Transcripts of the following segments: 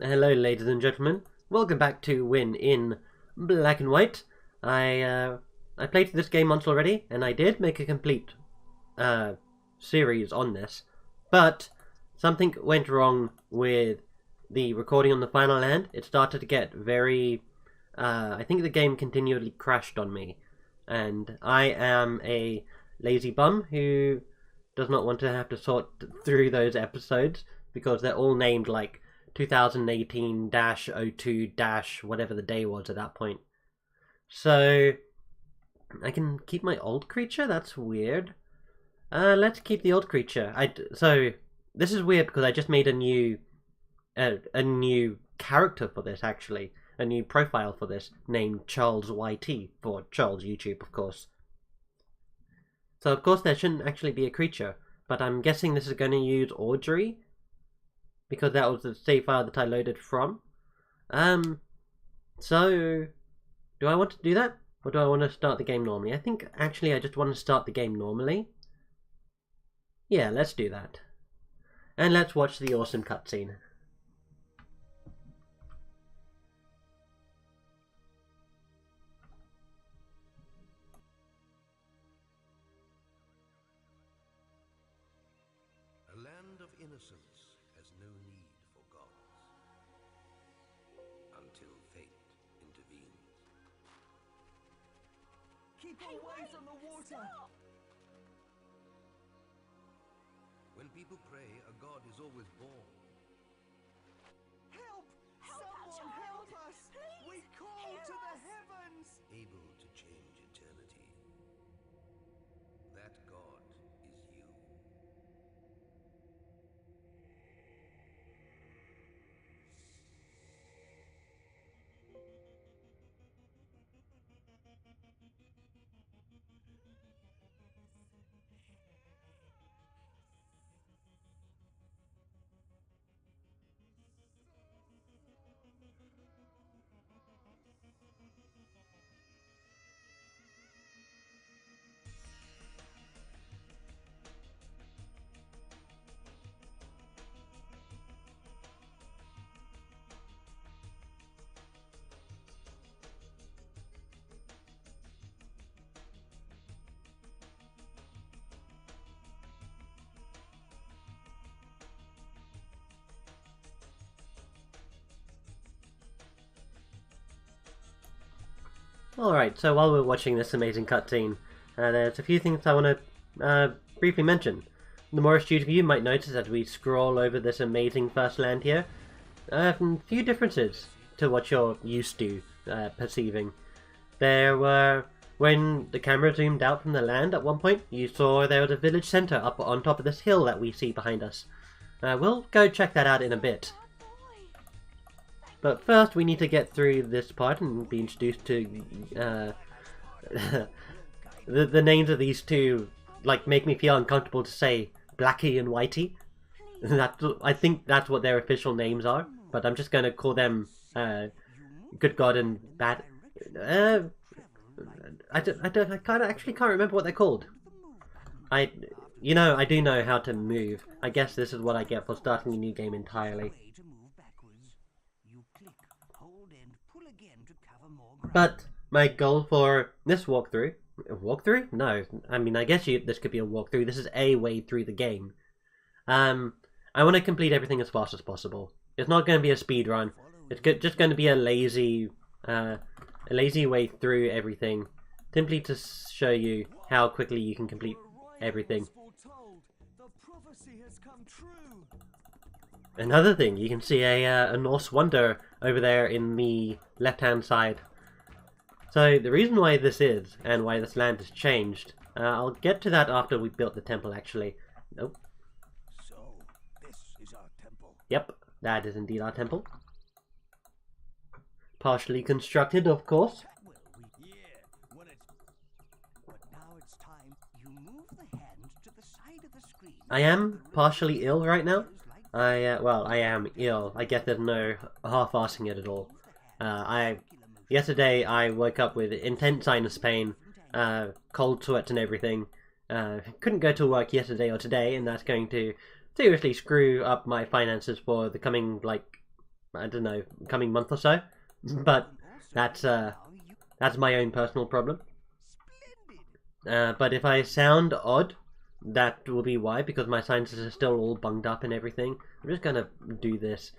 Hello, ladies and gentlemen. Welcome back to Wynn in Black and White. I played this game once already, and I did make a complete series on this, but something went wrong with the recording on the final land. It started to get very. I think the game continually crashed on me, and I am a lazy bum who does not want to have to sort through those episodes because they're all named like 2018-02- whatever the day was at that point. So I can keep my old creature? That's weird. Let's keep the old creature. So this is weird because I just made a new character for this, actually. A new profile for this named Charles YT for Charles YouTube, of course. So of course there shouldn't actually be a creature, but I'm guessing this is going to use Audrey because that was the save file that I loaded from. So do I want to do that? Or do I want to start the game normally? I think actually I just want to start the game normally. Yeah, let's do that. And let's watch the awesome cutscene. A land of innocence has no need for gods until fate intervenes. Keep away from the water! Stop! When people pray, a god is always born. Help! Help our Someone child! help us! Please, We call hear to the us! heavens! Able to change eternity. That god is you. Alright, so while we're watching this amazing cutscene, there's a few things I want to briefly mention. The more astute of you might notice as we scroll over this amazing first land here, a few differences to what you're used to perceiving. There were, when the camera zoomed out from the land at one point, you saw there was a village centre up on top of this hill that we see behind us. We'll go check that out in a bit. But first, we need to get through this part and be introduced to the names of these two. Like, make me feel uncomfortable to say Blackie and Whitey. I think that's what their official names are. But I'm just going to call them Good God and Bad. I actually can't remember what they're called. I do know how to move. I guess this is what I get for starting a new game entirely. But my goal for this walkthrough... Walkthrough? No. I mean, I guess this could be a walkthrough. This is a way through the game. I want to complete everything as fast as possible. It's not going to be a speed run. It's just going to be a lazy way through everything. Simply to show you how quickly you can complete everything. Another thing, you can see a Norse wonder over there in the left-hand side. So the reason why this is, and why this land has changed, I'll get to that after we built the temple, actually. Nope. So, this is our temple. Yep, that is indeed our temple. Partially constructed, of course. But now it's time you move the hand to the side of the screen. I am partially ill right now. I am ill. I guess there's no half-assing it at all. Yesterday I woke up with intense sinus pain, cold sweats and everything. Couldn't go to work yesterday or today, and that's going to seriously screw up my finances for the coming, like, I don't know, coming month or so. But that's my own personal problem. But if I sound odd, that will be why, because my sinuses are still all bunged up and everything. I'm just gonna do this.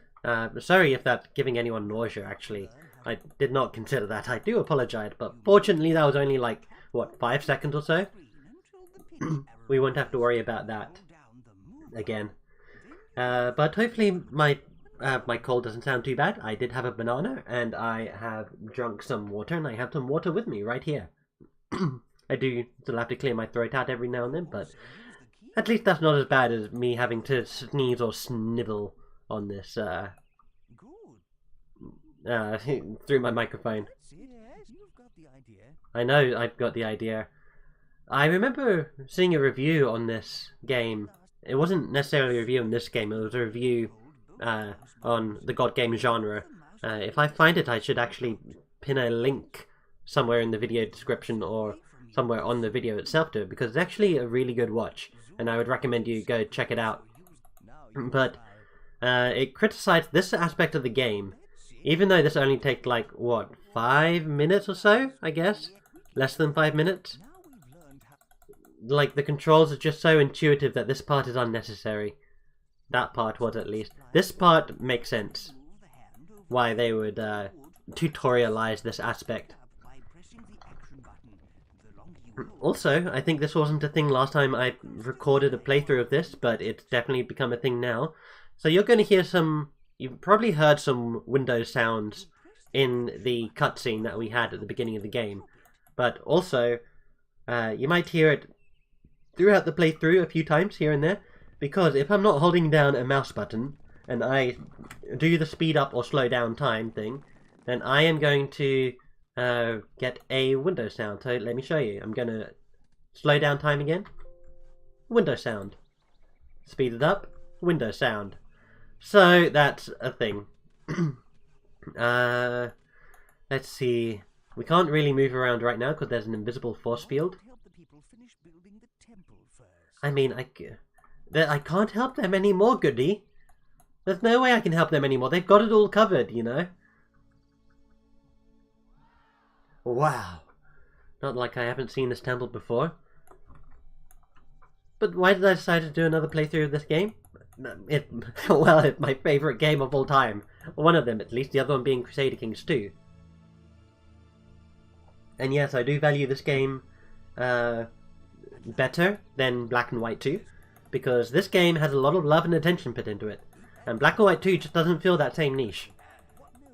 Sorry if that's giving anyone nausea, actually. I did not consider that. I do apologize, but fortunately that was only like, what, 5 seconds or so? We won't have to worry about that again. But hopefully my cold doesn't sound too bad. I did have a banana, and I have drunk some water, and I have some water with me right here. I do still have to clear my throat out every now and then, but at least that's not as bad as me having to sneeze or snivel on this through my microphone. I know I've got the idea. I remember seeing a review on this game. It wasn't necessarily a review on this game, it was a review on the God game genre. If I find it, I should actually pin a link somewhere in the video description or somewhere on the video itself to it, because it's actually a really good watch, and I would recommend you go check it out. But it criticized this aspect of the game, even though this only takes like, what, 5 minutes or so, I guess? Less than 5 minutes? Like, the controls are just so intuitive that this part is unnecessary. That part was, at least. This part makes sense. Why they would tutorialize this aspect. Also, I think this wasn't a thing last time I recorded a playthrough of this, but it's definitely become a thing now. So you're going to hear some... You've probably heard some Windows sounds in the cutscene that we had at the beginning of the game. But also, you might hear it throughout the playthrough a few times here and there, because if I'm not holding down a mouse button and I do the speed up or slow down time thing, then I am going to get a Windows sound. So let me show you. I'm going to slow down time again. Windows sound. Speed it up. Windows sound. So that's a thing. Let's see. We can't really move around right now because there's an invisible force field. I mean, I can't help them anymore, Goody. There's no way I can help them anymore. They've got it all covered, you know. Wow. Not like I haven't seen this temple before. But why did I decide to do another playthrough of this game? Well, it's my favourite game of all time. One of them, at least. The other one being Crusader Kings 2. And yes, I do value this game better than Black and White 2, because this game has a lot of love and attention put into it, and Black and White 2 just doesn't feel that same niche.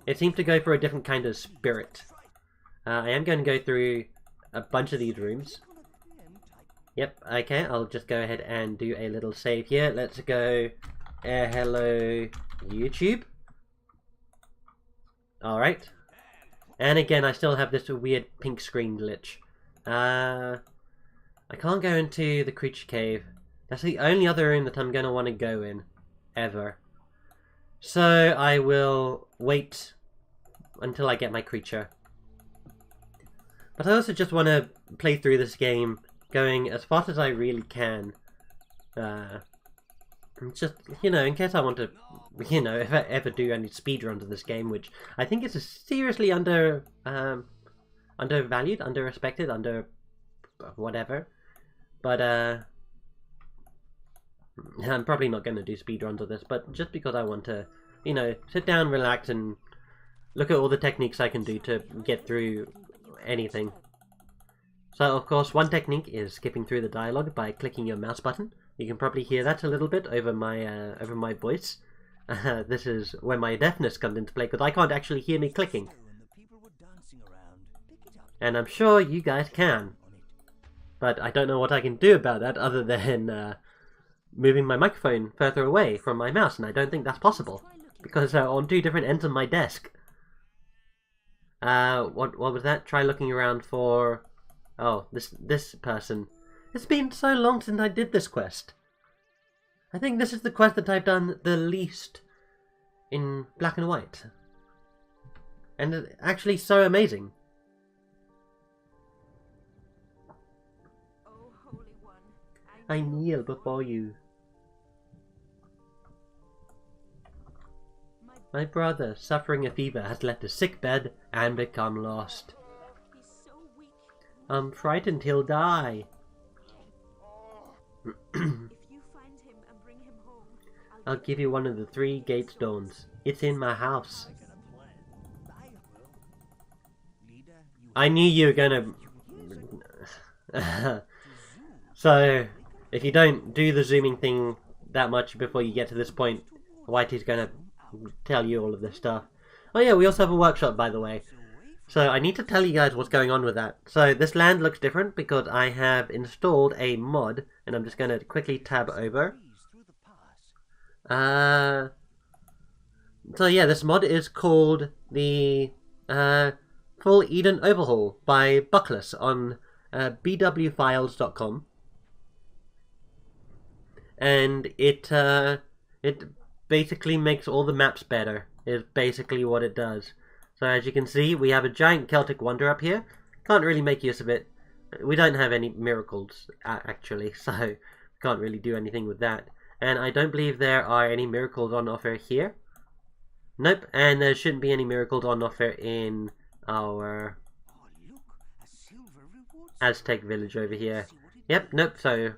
It seems to go for a different kind of spirit. I am going to go through a bunch of these rooms. Yep, okay, I'll just go ahead and do a little save here. Let's go, hello YouTube. Alright. And again, I still have this weird pink screen glitch. I can't go into the creature cave. That's the only other room that I'm going to want to go in. Ever. So I will wait until I get my creature. But I also just want to play through this game going as fast as I really can. Just, you know, in case I want to, you know, if I ever do any speedruns of this game, which I think is seriously undervalued, under-respected, under whatever. But, I'm probably not going to do speedruns of this, but just because I want to, you know, sit down, relax, and look at all the techniques I can do to get through anything. So, of course, one technique is skipping through the dialogue by clicking your mouse button. You can probably hear that a little bit over my voice. This is where my deafness comes into play, because I can't actually hear me clicking. And I'm sure you guys can. But I don't know what I can do about that other than moving my microphone further away from my mouse, and I don't think that's possible, because they're on two different ends of my desk. What was that? Try looking around for... Oh, this person. It's been so long since I did this quest. I think this is the quest that I've done the least in Black and White. And it's actually so amazing. Oh, Holy One, I kneel before you. my My brother, suffering a fever, has left a sick bed and become lost. He's so weak. I'm frightened he'll die. If you find him and bring him home, I'll give you one of the 3 gate stones. It's in my house. I knew you were gonna... So, if you don't do the zooming thing that much before you get to this point, Whitey's gonna tell you all of this stuff. Oh yeah, we also have a workshop, by the way. So I need to tell you guys what's going on with that. So this land looks different because I have installed a mod, and I'm just going to quickly tab over. So yeah, this mod is called the Full Eden Overhaul by Buckless on bwfiles.com. And it basically makes all the maps better, is basically what it does. So as you can see, we have a giant Celtic wonder up here. Can't really make use of it. We don't have any miracles, actually, so we can't really do anything with that. And I don't believe there are any miracles on offer here. Nope, and there shouldn't be any miracles on offer in our Aztec village over here. Yep, nope, so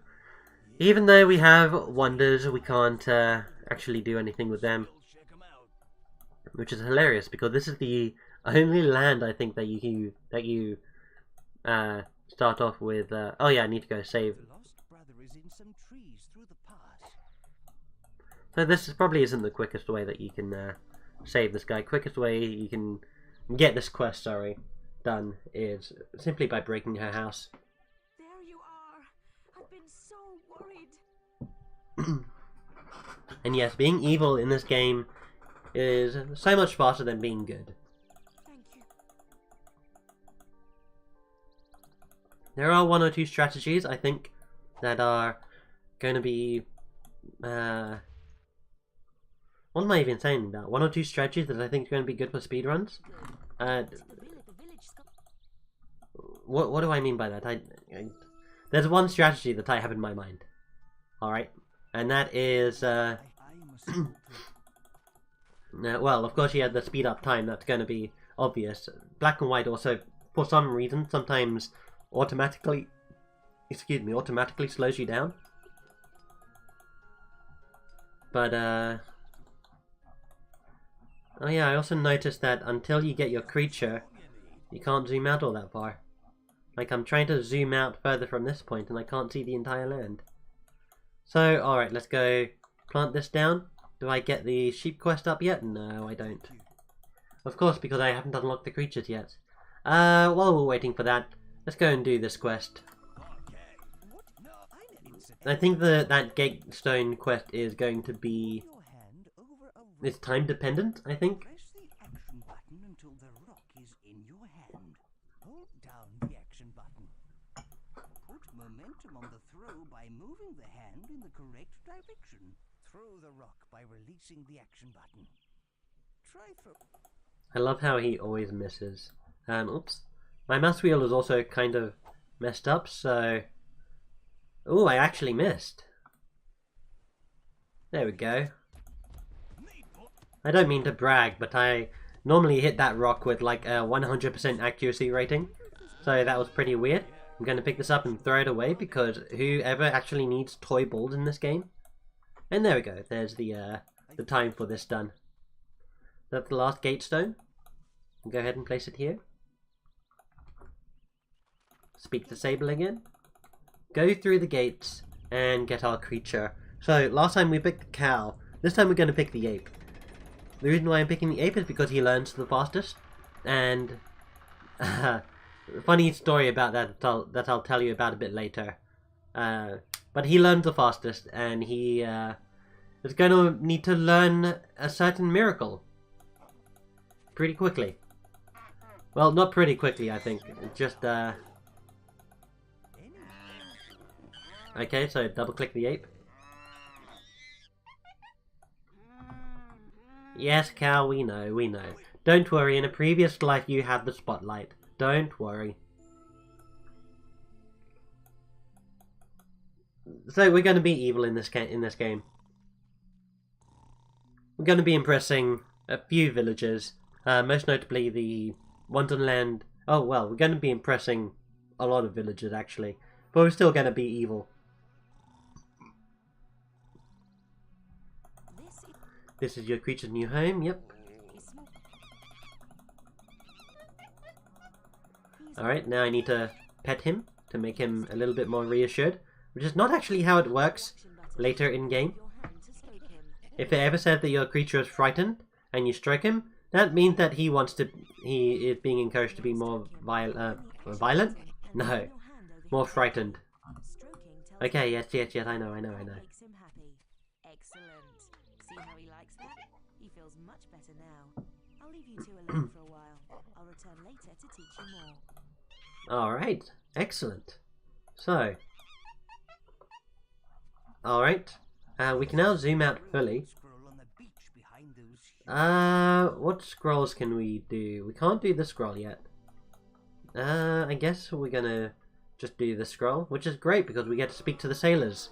even though we have wonders, we can't actually do anything with them. Which is hilarious, because this is the only land, I think, that you start off with. Oh yeah, I need to go save. So this probably isn't the quickest way that you can save this guy. Quickest way you can get this quest, done is simply by breaking her house. there you are. I've been so worried. And yes, being evil in this game is so much faster than being good. Thank you. There are 1 or 2 strategies, I think, that are going to be... what am I even saying about? 1 or 2 strategies that I think are going to be good for speedruns? What do I mean by that? There's one strategy that I have in my mind. Alright? And that is... well, of course you have the speed up time, that's going to be obvious. Black and white also, for some reason, sometimes automatically slows you down. But, oh yeah, I also noticed that until you get your creature, you can't zoom out all that far. Like, I'm trying to zoom out further from this point and I can't see the entire land. So, alright, let's go plant this down. Do I get the sheep quest up yet? No, I don't. Of course, because I haven't unlocked the creatures yet. While we're waiting for that, let's go and do this quest. I think that Gatestone quest is going to be... It's time dependent, I think. Press the action button until the rock is in your hand. Hold down the action button. Put momentum on the throw by moving the hand in the correct direction. Throw the rock by releasing the action button. Try throw. I love how he always misses. Oops. My mouse wheel is also kind of messed up, so... Ooh, I actually missed. There we go. I don't mean to brag, but I normally hit that rock with like a 100% accuracy rating. So that was pretty weird. I'm going to pick this up and throw it away because whoever actually needs toy balls in this game. And there we go. There's the time for this done. That's the last gate stone. Go ahead and place it here. Speak to Sable again. Go through the gates and get our creature. So last time we picked the cow. This time we're going to pick the ape. The reason why I'm picking the ape is because he learns the fastest. And funny story about that I'll tell you about a bit later. But he learns the fastest, and he is going to need to learn a certain miracle pretty quickly. Well, not pretty quickly, I think. Just okay, so double click the ape. Yes, cow, we know, we know. Don't worry, in a previous life you had the spotlight. Don't worry. So we're going to be evil in this game. We're going to be impressing a few villagers, most notably the ones on land. Oh well, we're going to be impressing a lot of villagers actually, but we're still going to be evil. This is your creature's new home. Yep. Alright, now I need to pet him to make him a little bit more reassured, which is not actually how it works later in game. If it ever said that your creature is frightened and you stroke him, that means that he is being encouraged to be more violent? No, more frightened. Okay, yes, I know. Makes him happy. Excellent. See how he likes that? He feels much better now. I'll leave you two alone for a while. I'll return later to teach you more. Alright, excellent. So, alright, we can now zoom out fully. What scrolls can we do? We can't do the scroll yet. I guess we're gonna just do the scroll, which is great because we get to speak to the sailors.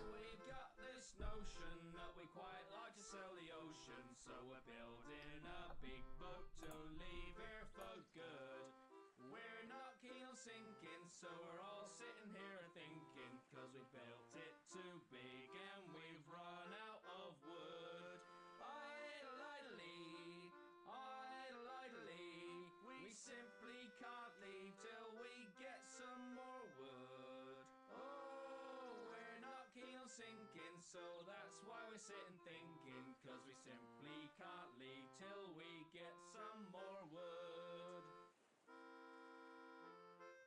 So that's why we're sitting thinking, cause we simply can't leave till we get some more wood.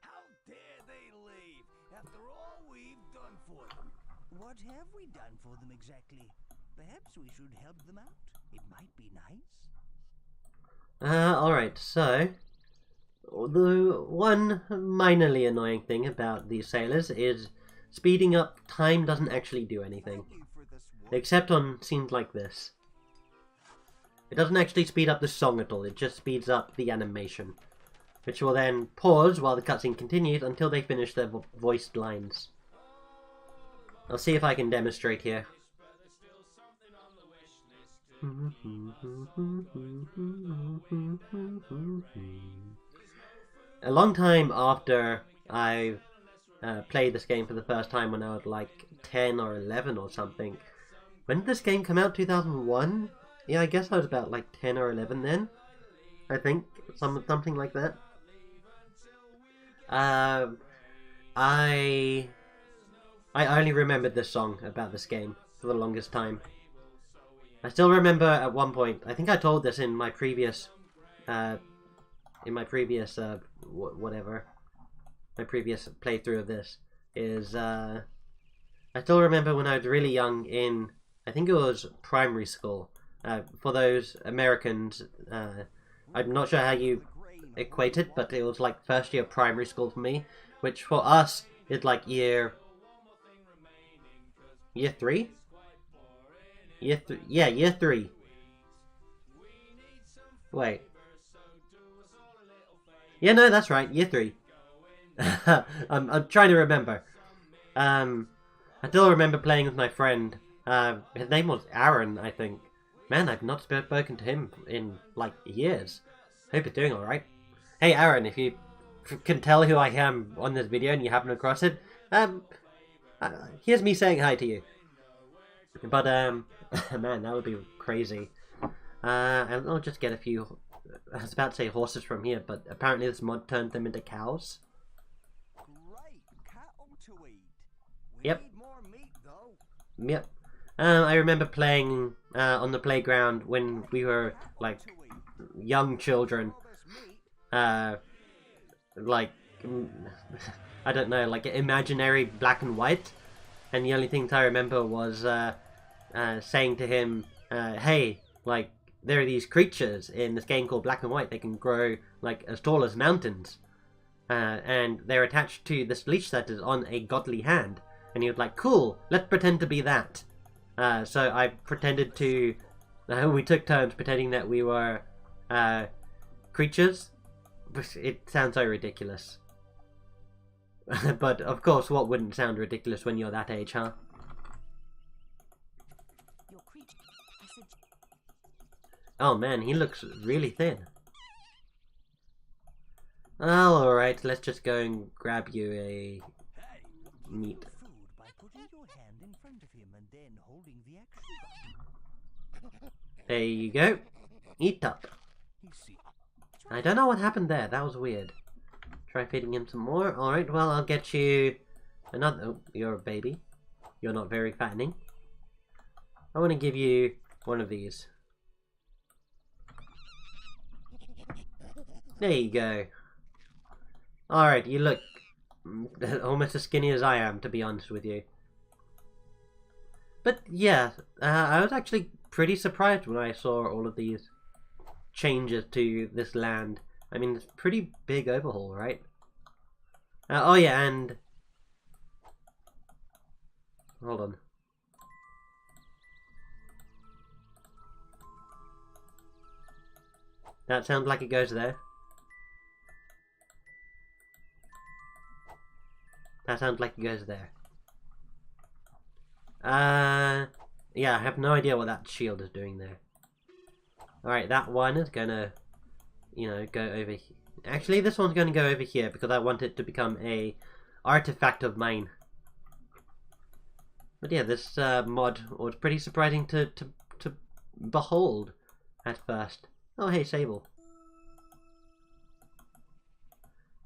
How dare they leave after all we've done for them? What have we done for them exactly? Perhaps we should help them out. It might be nice. Alright, so the one minorly annoying thing about these sailors is speeding up time doesn't actually do anything. Except on scenes like this. It doesn't actually speed up the song at all, it just speeds up the animation. Which will then pause while the cutscene continues until they finish their voiced lines. I'll see if I can demonstrate here. A long time after I played this game for the first time when I was like 10 or 11 or something. When did this game come out? 2001? Yeah, I guess I was about like 10 or 11 then. I think something like that. I only remembered this song about this game for the longest time. I still remember at one point, I think I told this in my previous my previous playthrough of this, is, I still remember when I was really young in, I think it was primary school. For those Americans, I'm not sure how you equate it, but it was like first year primary school for me, which for us is like year 3? Year 3. Wait. Yeah, no, that's right, year 3. I'm trying to remember. I still remember playing with my friend. His name was Aaron, I think. Man, I've not spoken to him in, like, years. Hope he's doing alright. Hey, Aaron, if you can tell who I am on this video and you happen across it, here's me saying hi to you. But, man, that would be crazy. And I'll just get a few, I was about to say horses from here, but apparently this mod turned them into cows. Great cattle to eat. We Yep. need more meat, though. Yep. I remember playing on the playground when we were, like, young children. Like, I don't know, like imaginary black and white. And the only things I remember was saying to him, hey, like, there are these creatures in this game called Black and White. They can grow, like, as tall as mountains. And they're attached to this leash that is on a godly hand. And he was like, cool, let's pretend to be that. So I pretended to... we took turns pretending that we were creatures. It sounds so ridiculous. But, of course, what wouldn't sound ridiculous when you're that age, huh? Oh man, he looks really thin. Oh, alright, let's just go and grab you a meat. Food by putting your hand in front of him and then holding the action button. There you go. Eat up. He's sick. I don't know what happened there. That was weird. Try feeding him some more. Alright, well, I'll get you another... Oh, you're a baby. You're not very fattening. I want to give you one of these. There you go. Alright, you look almost as skinny as I am, to be honest with you. But yeah, I was actually pretty surprised when I saw all of these changes to this land. I mean, it's a pretty big overhaul, right? Oh yeah, and... Hold on. That sounds like it goes there. That sounds like it goes there. Yeah, I have no idea what that shield is doing there. Alright, that one is gonna, you know, go over here. Actually, this one's gonna go over here because I want it to become a artifact of mine. But yeah, this mod was pretty surprising to behold at first. Oh, hey, Sable.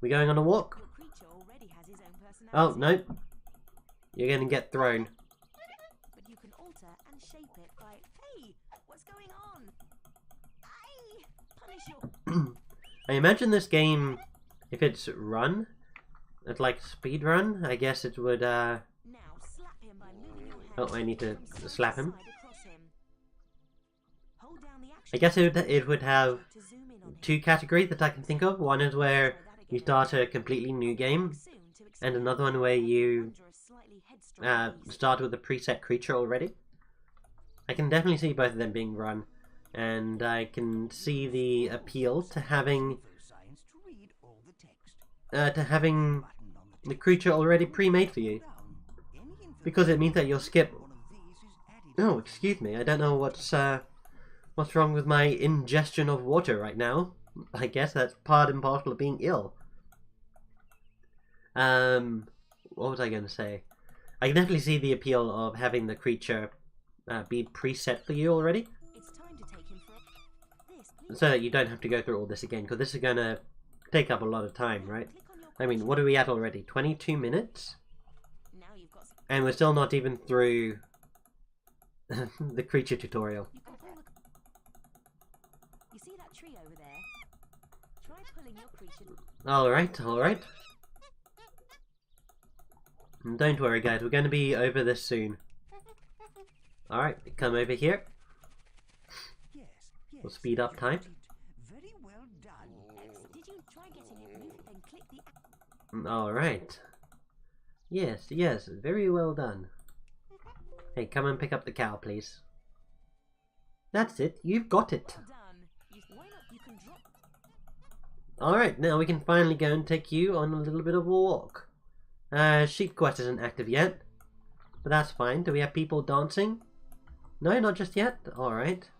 We going on a walk? The creature already has his own personality. Oh, no. You're gonna get thrown. But you can alter and shape it by... Hey, what's going on? Punish your... I imagine this game, if it's run, it's like speed run, I guess it would, Now slap him by moving your hand. Oh, I need to from slap side him. across him. Hold down the action I guess it would have to zoom in on him. two categories that I can think of. One is where you start a completely new game, Soon to and explode another one where you under a slightly headstrong breeze. start with a preset creature already. I can definitely see both of them being run, and I can see the appeal to having Science to read all the text. the Button on the creature already pre-made for you, down. Any information because it means that you'll skip. one of these is added. Oh, excuse me. I don't know what's wrong with my ingestion of water right now. I guess that's part and parcel of being ill. What was I going to say? I can definitely see the appeal of having the creature be preset for you already, It's time to take him for this. Please so that you don't have to go through all this again, because this is going to take up a lot of time, right? click on your I mean, what are we at already? 22 minutes? Now you've got some... And we're still not even through the creature tutorial. You can pull the... You see that tree over there? Try pulling your creature... Alright, alright. Don't worry guys, we're going to be over this soon. Alright, come over here. Yes, yes. We'll speed up time. Very well done. Did you try getting it loose, then click the... Alright. Yes, yes, very well done. Hey, come and pick up the cow, please. That's it, you've got it. Well done. Why not? You can drop... Alright, now we can finally go and take you on a little bit of a walk. Sheep quest isn't active yet, but that's fine. Do we have people dancing? No, not just yet? Alright.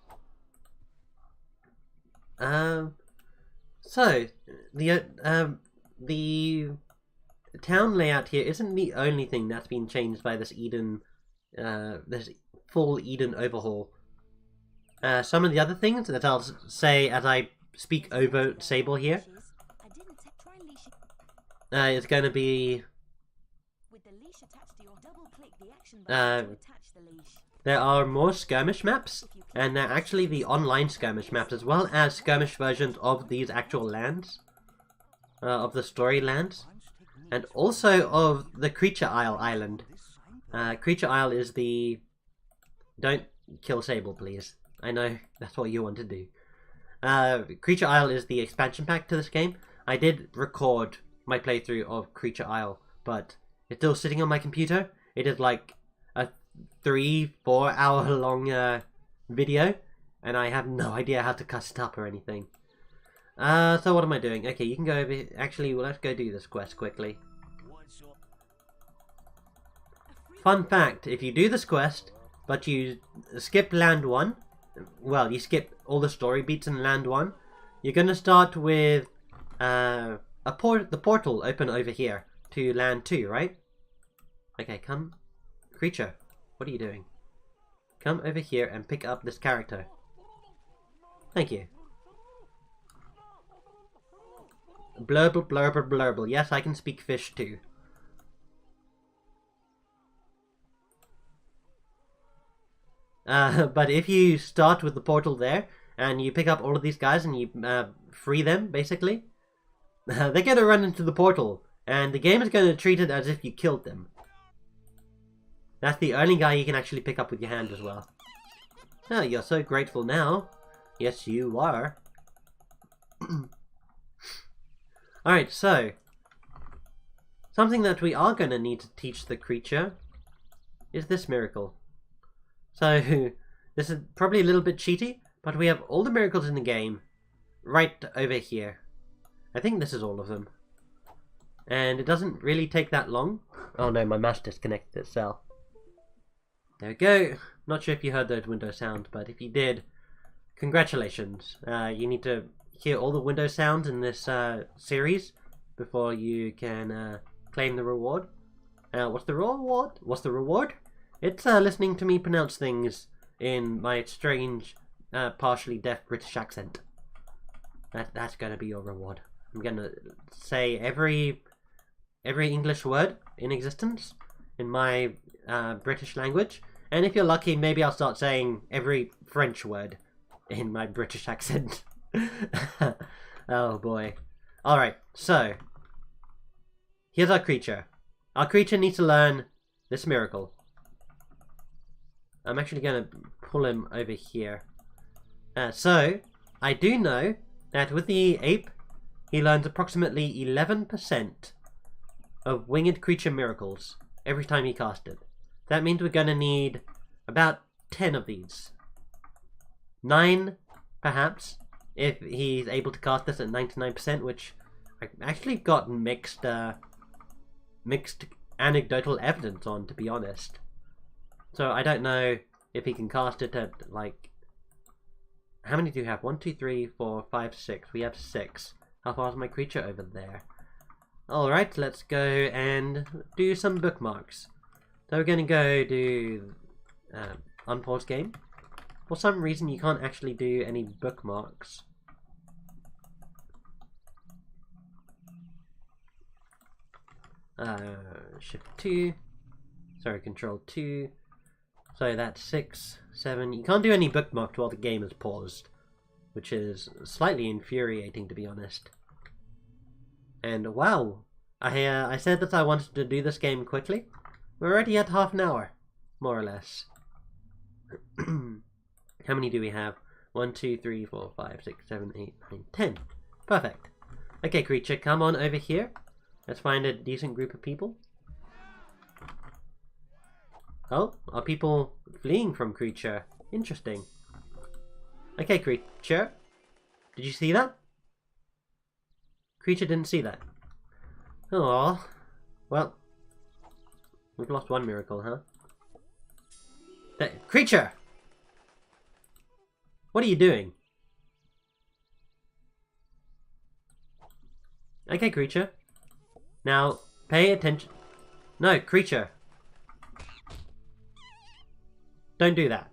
So, the town layout here isn't the only thing that's been changed by this this full Eden overhaul. Some of the other things that I'll say as I speak over Sable here, I didn't try leash it. is going to be... With the leash attached to your double click the action button to attach the leash. There are more skirmish maps, and they're actually the online skirmish maps, as well as skirmish versions of these actual lands, of the story lands, and also of the Creature Isle island. Creature Isle is the... Don't kill Sable, please. I know that's what you want to do. Creature Isle is the expansion pack to this game. I did record my playthrough of Creature Isle, but it's still sitting on my computer. It is like a 3-4 hour long video, and I have no idea how to cut it up or anything. So what am I doing? Okay, you can go over... Actually, well, let's go do this quest quickly. Fun fact, if you do this quest, but you skip land 1, well, you skip all the story beats in Land 1. You're going to start with the portal open over here to Land 2, right? Okay, come. Creature, what are you doing? Come over here and pick up this character. Thank you. Blurble, blurble, blurble. Yes, I can speak fish too. But if you start with the portal there, and you pick up all of these guys and you free them, basically, they're going to run into the portal, and the game is going to treat it as if you killed them. That's the only guy you can actually pick up with your hand as well. Oh, you're so grateful now. Yes, you are. Alright, so something that we are going to need to teach the creature is this miracle. So, this is probably a little bit cheaty, but we have all the miracles in the game right over here. I think this is all of them. And it doesn't really take that long. Oh no, my mouse disconnected itself. There we go. Not sure if you heard those window sounds, but if you did, congratulations. You need to hear all the window sounds in this series before you can claim the reward. What's the reward? What's the reward? It's listening to me pronounce things in my strange, partially deaf British accent. That's gonna be your reward. I'm gonna say every English word in existence in my British language, and if you're lucky, maybe I'll start saying every French word in my British accent. Oh boy. Alright, so here's our creature. Our creature needs to learn this miracle. I'm actually going to pull him over here. So, I do know that with the ape, he learns approximately 11% of winged creature miracles every time he casts it. That means we're going to need about 10 of these. 9, perhaps, if he's able to cast this at 99%, which I actually got mixed anecdotal evidence on, to be honest. So I don't know if he can cast it at, like... How many do you have? 1, 2, 3, 4, 5, 6. We have 6. How far is my creature over there? Alright, let's go and do some bookmarks. So we're going to go do unpause game. For some reason you can't actually do any bookmarks. Shift 2. Sorry, Control 2. So that's 6, 7. You can't do any bookmarks while the game is paused, which is slightly infuriating, to be honest. And wow, I said that I wanted to do this game quickly. We're already at half an hour, more or less. How many do we have? 1, 2, 3, 4, 5, 6, 7, 8, 9, 10. Perfect. Okay, creature, come on over here. Let's find a decent group of people. Oh, are people fleeing from creature? Interesting. Okay, creature. Did you see that? Creature didn't see that. Oh, well. We've lost one miracle, huh? Creature! What are you doing? Okay, creature. Now, pay attention. No, creature. Don't do that.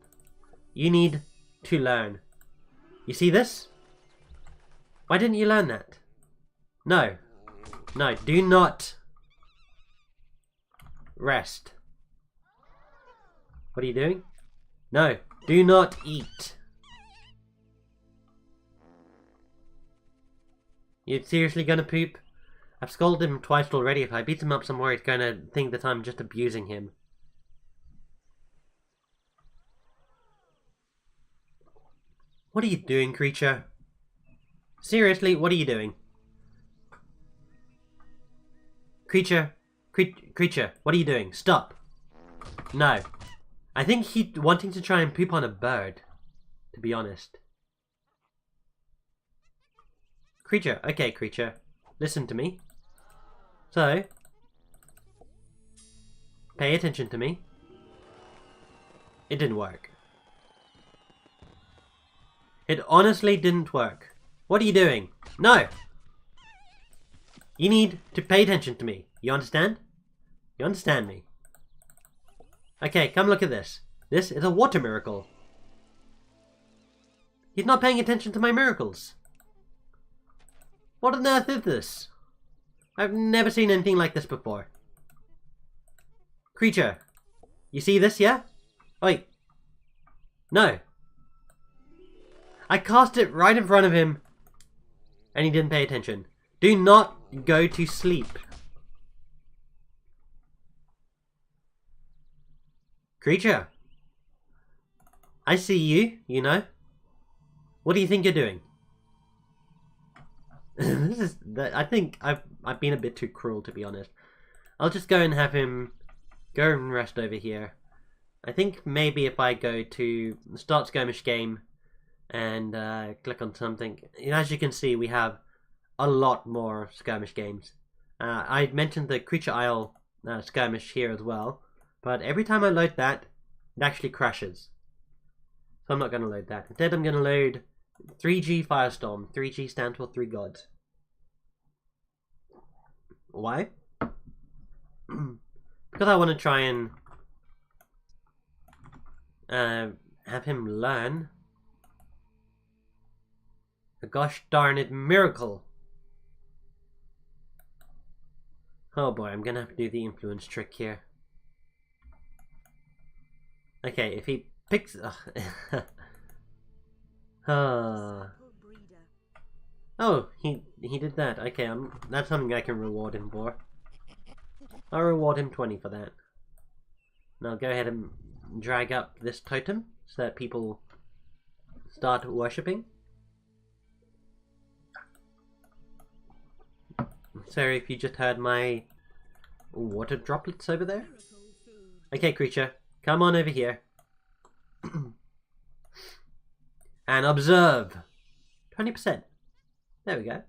You need to learn. You see this? Why didn't you learn that? No. No, do not rest. What are you doing? No, do not eat. You seriously gonna poop? I've scolded him twice already. If I beat him up some more, he's gonna think that I'm just abusing him. What are you doing, creature? Seriously, what are you doing? Creature, creature, what are you doing? Stop. No. I think he's wanting to try and poop on a bird, to be honest. Creature, okay, creature. Listen to me. So, pay attention to me. It didn't work. It honestly didn't work. What are you doing? No! You need to pay attention to me. You understand? You understand me? Okay, come look at this. This is a water miracle. He's not paying attention to my miracles. What on earth is this? I've never seen anything like this before. Creature, you see this, yeah? Wait. No. I cast it right in front of him, and he didn't pay attention. Do not go to sleep. Creature, I see you, you know. What do you think you're doing? I think I've been a bit too cruel, to be honest. I'll just go and have him go and rest over here. I think maybe if I go to start skirmish game and click on something, as you can see, we have a lot more skirmish games. I mentioned the Creature Isle skirmish here as well, but every time I load that, it actually crashes. So I'm not going to load that. Instead, I'm going to load 3G Firestorm. 3G stands for 3 gods. Why? Because I want to try and have him learn a gosh darn it miracle. Oh boy, I'm gonna have to do the influence trick here. Okay, if he picks... Oh, he did that. Okay, that's something I can reward him for. I'll reward him 20 for that. And I'll go ahead and drag up this totem so that people start worshipping. Sorry if you just heard my water droplets over there. Okay, creature, come on over here. And observe. 20%. There we go.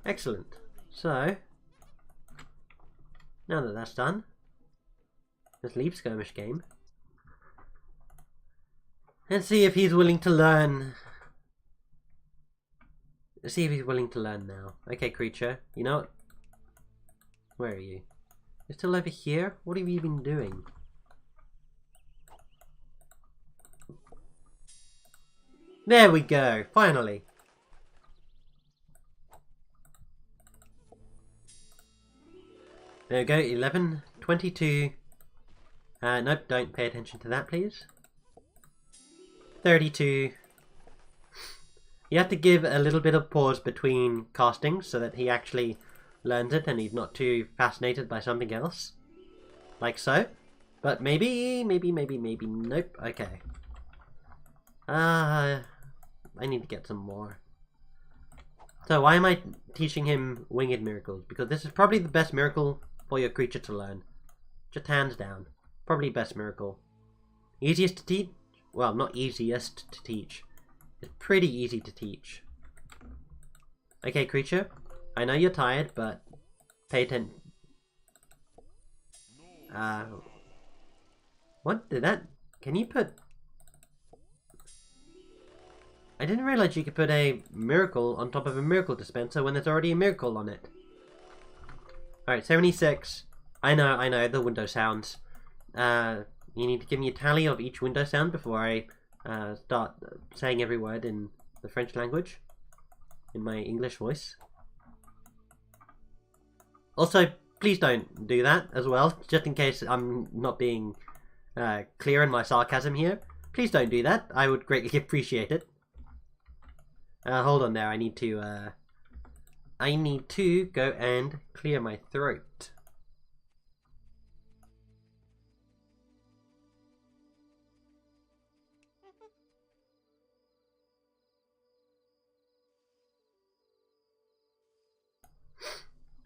Excellent. So, now that that's done, let's leave skirmish game and see if he's willing to learn. Let's see if he's willing to learn now. Okay, creature. You know what? Where are you? You're still over here? What have you been doing? There we go. Finally. There we go. 11, 22. Nope, don't pay attention to that, please. 32. You have to give a little bit of pause between castings so that he actually learns it and he's not too fascinated by something else. Like so. But maybe, nope. Okay. I need to get some more. So why am I teaching him winged miracles? Because this is probably the best miracle for your creature to learn. Just hands down. Probably best miracle. Easiest to teach? Well, not easiest to teach. It's pretty easy to teach. Okay, creature. I know you're tired, but pay attention. What did that... Can you put... I didn't realize you could put a miracle on top of a miracle dispenser when there's already a miracle on it. Alright, 76. I know, the window sounds. You need to give me a tally of each window sound before I start saying every word in the French language. In my English voice. Also, please don't do that as well, just in case I'm not being clear in my sarcasm here. Please don't do that, I would greatly appreciate it. Hold on there, I need to go and clear my throat.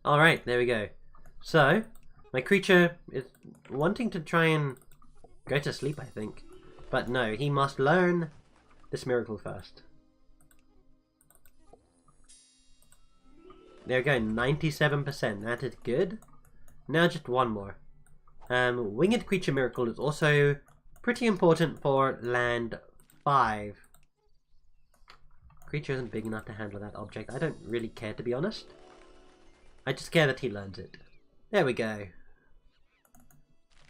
Alright, there we go. So, my creature is wanting to try and go to sleep, I think. But no, he must learn this miracle first. There we go, 97%. That is good. Now just one more. Winged Creature Miracle is also pretty important for land 5. Creature isn't big enough to handle that object. I don't really care, to be honest. I just care that he learns it. There we go.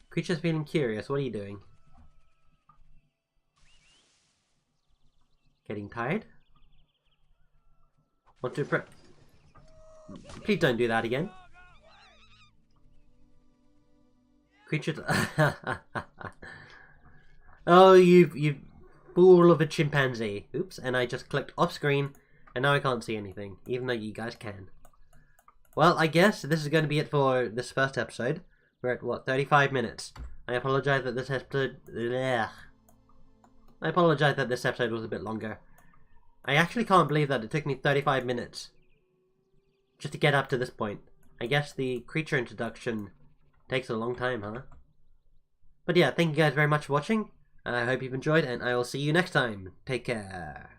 Creature's feeling curious. What are you doing? Getting tired? Want to Please don't do that again. Creatures. Oh, you fool of a chimpanzee. Oops, and I just clicked off screen, and now I can't see anything, even though you guys can. Well, I guess this is going to be it for this first episode. We're at, what, 35 minutes. I apologize that this episode... Ugh. I apologize that this episode was a bit longer. I actually can't believe that it took me 35 minutes just to get up to this point. I guess the creature introduction takes a long time, huh? But yeah, thank you guys very much for watching. I hope you've enjoyed, and I will see you next time. Take care.